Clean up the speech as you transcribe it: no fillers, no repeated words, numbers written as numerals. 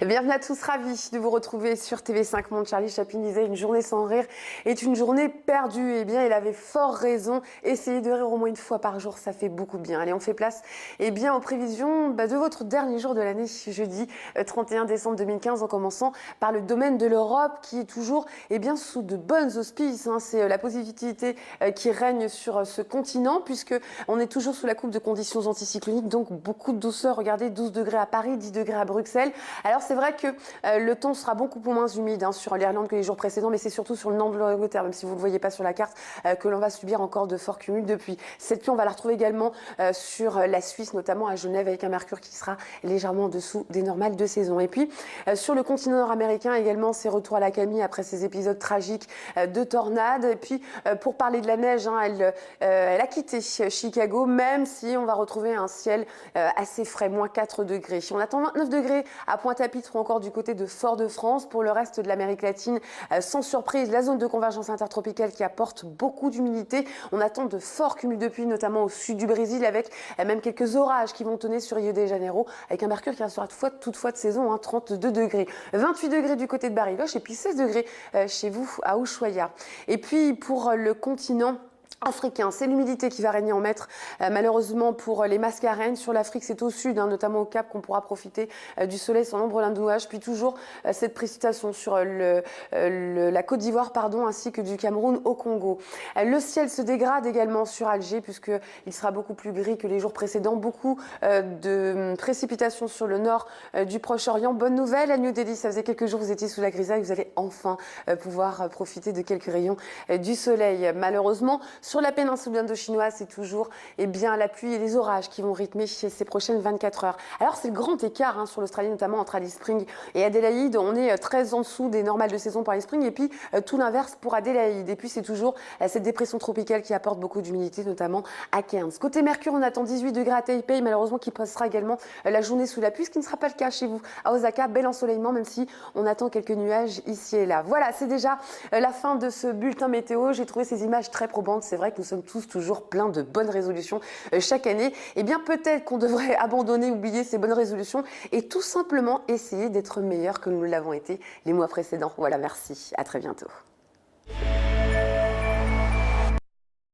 Bienvenue à tous, ravis de vous retrouver sur TV5 Monde. Charlie Chaplin disait une journée sans rire est une journée perdue. Eh bien, il avait fort raison. Essayez de rire au moins une fois par jour, ça fait beaucoup de bien. Allez, on fait place aux prévisions de votre dernier jour de l'année, jeudi 31 décembre 2015, en commençant par le domaine de l'Europe qui est toujours sous de bonnes auspices. C'est la positivité qui règne sur ce continent puisque on est toujours sous la coupe de conditions anticycloniques, donc beaucoup de douceur. Regardez, 12 degrés à Paris, 10 degrés à Bruxelles. Alors c'est vrai que le temps sera beaucoup moins humide sur l'Irlande que les jours précédents, mais c'est surtout sur le nord de l'Angleterre, même si vous ne le voyez pas sur la carte, que l'on va subir encore de forts cumuls de pluie. Cette pluie, on va la retrouver également sur la Suisse, notamment à Genève, avec un mercure qui sera légèrement en dessous des normales de saison. Et puis sur le continent nord-américain également, c'est retour à l'accalmie après ces épisodes tragiques de tornades. Et puis pour parler de la neige, elle a quitté Chicago, même si on va retrouver un ciel assez frais, moins 4 degrés. On attend 29 degrés à Pointe-à-Pitre ou encore du côté de Fort-de-France. Pour le reste de l'Amérique latine, sans surprise, la zone de convergence intertropicale qui apporte beaucoup d'humidité. On attend de forts cumuls de pluie, notamment au sud du Brésil, avec même quelques orages qui vont tonner sur Rio de Janeiro, avec un mercure qui restera toutefois de saison, 32 degrés. 28 degrés du côté de Bariloche et puis 16 degrés chez vous à Ushuaia. Et puis pour le continent africain, c'est l'humidité qui va régner en maître. Malheureusement pour les Mascarenes, sur l'Afrique, c'est au sud, notamment au Cap, qu'on pourra profiter du soleil sans l'ombre d'un nuage. Puis toujours cette précipitation sur la Côte d'Ivoire, ainsi que du Cameroun au Congo. Le ciel se dégrade également sur Alger, puisqu'il sera beaucoup plus gris que les jours précédents. Beaucoup de précipitations sur le nord du Proche-Orient. Bonne nouvelle, à New Delhi, ça faisait quelques jours vous étiez sous la grisaille, vous allez enfin pouvoir profiter de quelques rayons du soleil. Malheureusement, sur la péninsule indochinoise, c'est toujours la pluie et les orages qui vont rythmer ces prochaines 24 heures. Alors c'est le grand écart sur l'Australie, notamment entre Alice Springs et Adélaïde. On est très en dessous des normales de saison pour Alice Springs et puis tout l'inverse pour Adélaïde. Et puis c'est toujours cette dépression tropicale qui apporte beaucoup d'humidité, notamment à Cairns. Côté Mercure, on attend 18 degrés à Taipei, malheureusement qui passera également la journée sous la pluie, ce qui ne sera pas le cas chez vous à Osaka. Bel ensoleillement, même si on attend quelques nuages ici et là. Voilà, c'est déjà la fin de ce bulletin météo. J'ai trouvé ces images très probantes. C'est vrai que nous sommes tous toujours pleins de bonnes résolutions chaque année. Eh bien, peut-être qu'on devrait abandonner, oublier ces bonnes résolutions et tout simplement essayer d'être meilleur que nous l'avons été les mois précédents. Voilà, merci. À très bientôt.